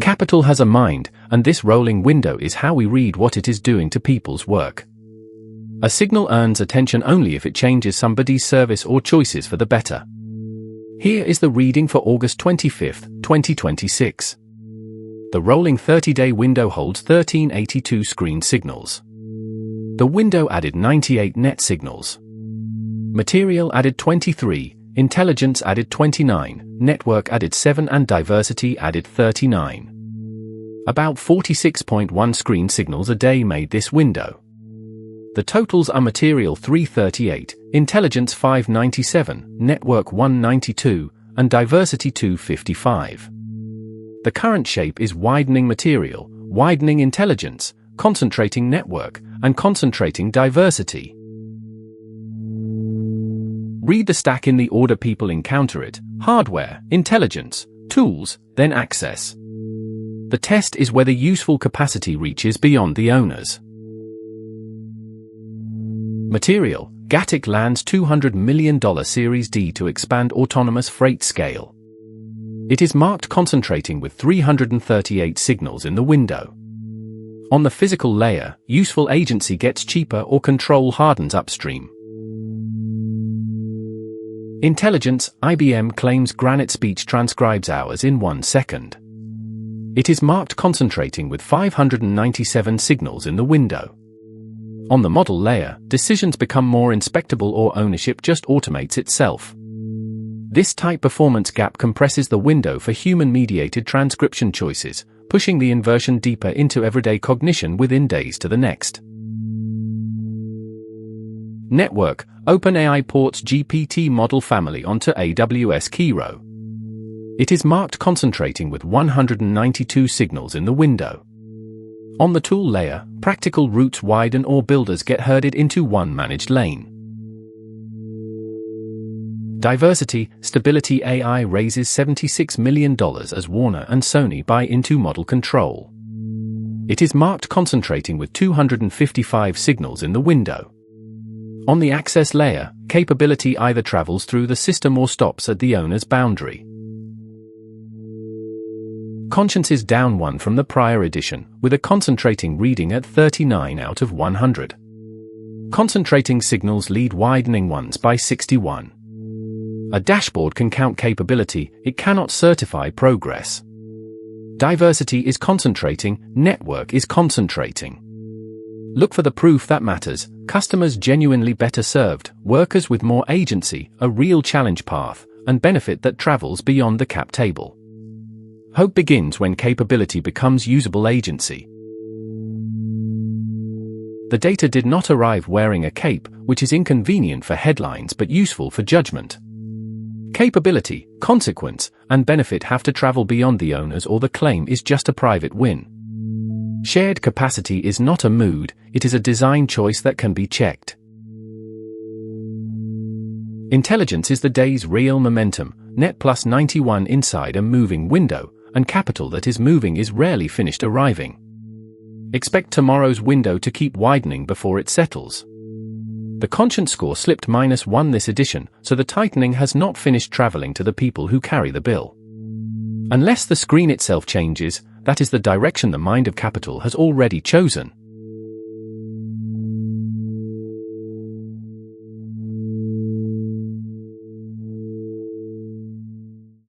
Capital has a mind, and this rolling window is how we read what it is doing to people's work. A signal earns attention only if it changes somebody's service or choices for the better. Here is the reading for August 25, 2026. The rolling 30-day window holds 1382 screen signals. The window added 98 net signals. Material added 23, intelligence added 29, network added 7 and diversity added 39. About 46.1 screen signals a day made this window. The totals are material 338, intelligence 597, network 192, and diversity 255. The current shape is widening material, widening intelligence, concentrating network, and concentrating diversity. Read the stack in the order people encounter it: hardware, intelligence, tools, then access. The test is whether useful capacity reaches beyond the owners. Material: Gatik lands $200 million Series D to expand autonomous freight scale. It is marked concentrating with 338 signals in the window. On the physical layer, useful agency gets cheaper or control hardens upstream. Intelligence: IBM claims Granite Speech transcribes hours in 1 second. It is marked concentrating with 597 signals in the window. On the model layer, decisions become more inspectable or ownership just automates itself. This tight performance gap compresses the window for human-mediated transcription choices, pushing the inversion deeper into everyday cognition within days to the next. Network: OpenAI ports GPT model family onto AWS Kiro. It is marked concentrating with 192 signals in the window. On the tool layer, practical routes widen or builders get herded into one managed lane. Diversity: Stability AI raises $76 million as Warner and Sony buy into model control. It is marked concentrating with 255 signals in the window. On the access layer, capability either travels through the system or stops at the owner's boundary. Conscience is down 1 from the prior edition, with a concentrating reading at 39 out of 100. Concentrating signals lead widening ones by 61. A dashboard can count capability, it cannot certify progress. Diversity is concentrating, network is concentrating. Look for the proof that matters: customers genuinely better served, workers with more agency, a real challenge path, and benefit that travels beyond the cap table. Hope begins when capability becomes usable agency. The data did not arrive wearing a cape, which is inconvenient for headlines but useful for judgment. Capability, consequence, and benefit have to travel beyond the owners or the claim is just a private win. Shared capacity is not a mood, it is a design choice that can be checked. Intelligence is the day's real momentum, net plus 91 inside a moving window, and capital that is moving is rarely finished arriving. Expect tomorrow's window to keep widening before it settles. The conscience score slipped -1 this edition, so the tightening has not finished traveling to the people who carry the bill. Unless the screen itself changes, that is the direction the mind of capital has already chosen.